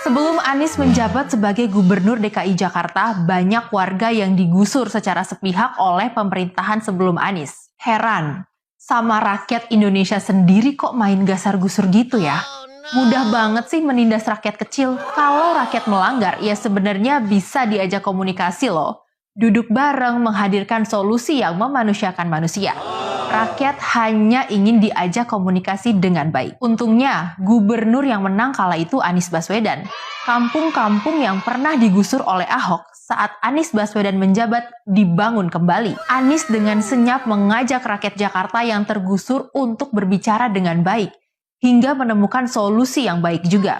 Sebelum Anies menjabat sebagai Gubernur DKI Jakarta, banyak warga yang digusur secara sepihak oleh pemerintahan sebelum Anies. Heran, sama rakyat Indonesia sendiri kok main gasar-gusur gitu ya? Mudah banget sih menindas rakyat kecil. Kalau rakyat melanggar, ya sebenarnya bisa diajak komunikasi loh. Duduk bareng menghadirkan solusi yang memanusiakan manusia. Rakyat hanya ingin diajak komunikasi dengan baik. Untungnya, gubernur yang menang kala itu Anies Baswedan. Kampung-kampung yang pernah digusur oleh Ahok saat Anies Baswedan menjabat dibangun kembali. Anies dengan senyap mengajak rakyat Jakarta yang tergusur untuk berbicara dengan baik, hingga menemukan solusi yang baik juga.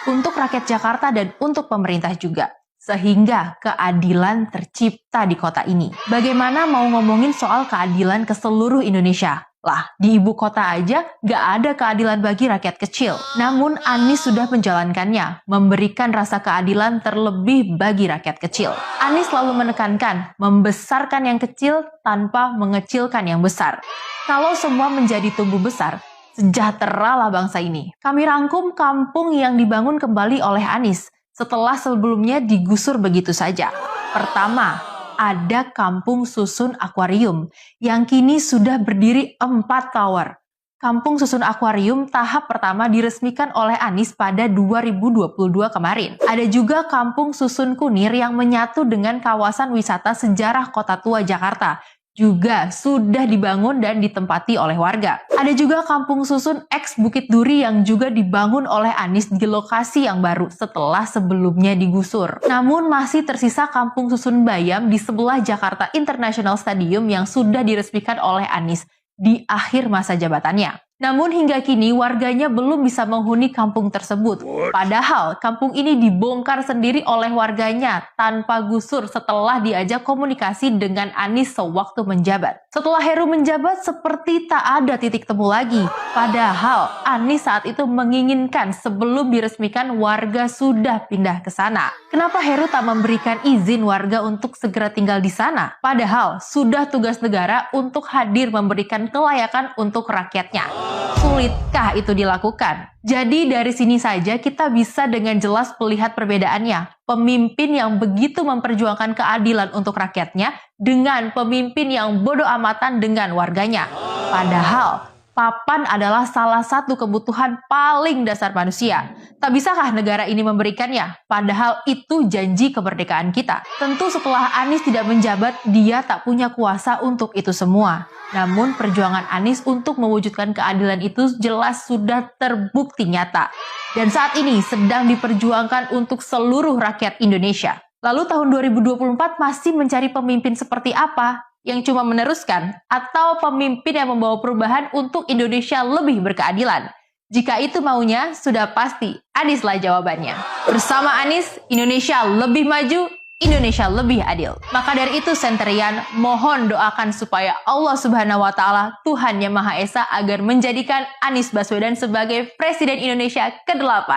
Untuk rakyat Jakarta dan untuk pemerintah juga. Sehingga keadilan tercipta di kota ini. Bagaimana mau ngomongin soal keadilan ke seluruh Indonesia? Lah, di ibu kota aja gak ada keadilan bagi rakyat kecil. Namun Anies sudah menjalankannya, memberikan rasa keadilan terlebih bagi rakyat kecil. Anies selalu menekankan, membesarkan yang kecil tanpa mengecilkan yang besar. Kalau semua menjadi tumbuh besar, sejahteralah bangsa ini. Kami rangkum kampung yang dibangun kembali oleh Anies setelah sebelumnya digusur begitu saja. Pertama, ada Kampung Susun Akuarium yang kini sudah berdiri 4 tower. Kampung Susun Akuarium tahap pertama diresmikan oleh Anies pada 2022 kemarin. Ada juga Kampung Susun Kunir yang menyatu dengan kawasan wisata sejarah Kota Tua Jakarta. Juga sudah dibangun dan ditempati oleh warga. Ada juga Kampung Susun X Bukit Duri yang juga dibangun oleh Anies di lokasi yang baru setelah sebelumnya digusur. Namun masih tersisa Kampung Susun Bayam di sebelah Jakarta International Stadium yang sudah diresmikan oleh Anies di akhir masa jabatannya. Namun hingga kini warganya belum bisa menghuni kampung tersebut. Padahal kampung ini dibongkar sendiri oleh warganya tanpa gusur setelah diajak komunikasi dengan Anies sewaktu menjabat. Setelah Heru menjabat seperti tak ada titik temu lagi. Padahal Anies saat itu menginginkan sebelum diresmikan warga sudah pindah ke sana. Kenapa Heru tak memberikan izin warga untuk segera tinggal di sana? Padahal sudah tugas negara untuk hadir memberikan kelayakan untuk rakyatnya. Sulitkah itu dilakukan? Jadi dari sini saja kita bisa dengan jelas melihat perbedaannya. Pemimpin yang begitu memperjuangkan keadilan untuk rakyatnya dengan pemimpin yang bodoh amatan dengan warganya. Padahal papan adalah salah satu kebutuhan paling dasar manusia. Tak bisakah negara ini memberikannya? Padahal itu janji kemerdekaan kita. Tentu setelah Anies tidak menjabat, dia tak punya kuasa untuk itu semua. Namun perjuangan Anies untuk mewujudkan keadilan itu jelas sudah terbukti nyata. Dan saat ini sedang diperjuangkan untuk seluruh rakyat Indonesia. Lalu tahun 2024 masih mencari pemimpin seperti apa? Yang cuma meneruskan, atau pemimpin yang membawa perubahan untuk Indonesia lebih berkeadilan? Jika itu maunya, sudah pasti Anieslah jawabannya. Bersama Anies, Indonesia lebih maju, Indonesia lebih adil. Maka dari itu Centerian, mohon doakan supaya Allah Subhanahu wa Ta'ala, Tuhan Yang Maha Esa, agar menjadikan Anies Baswedan sebagai Presiden Indonesia ke-8.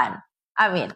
Amin.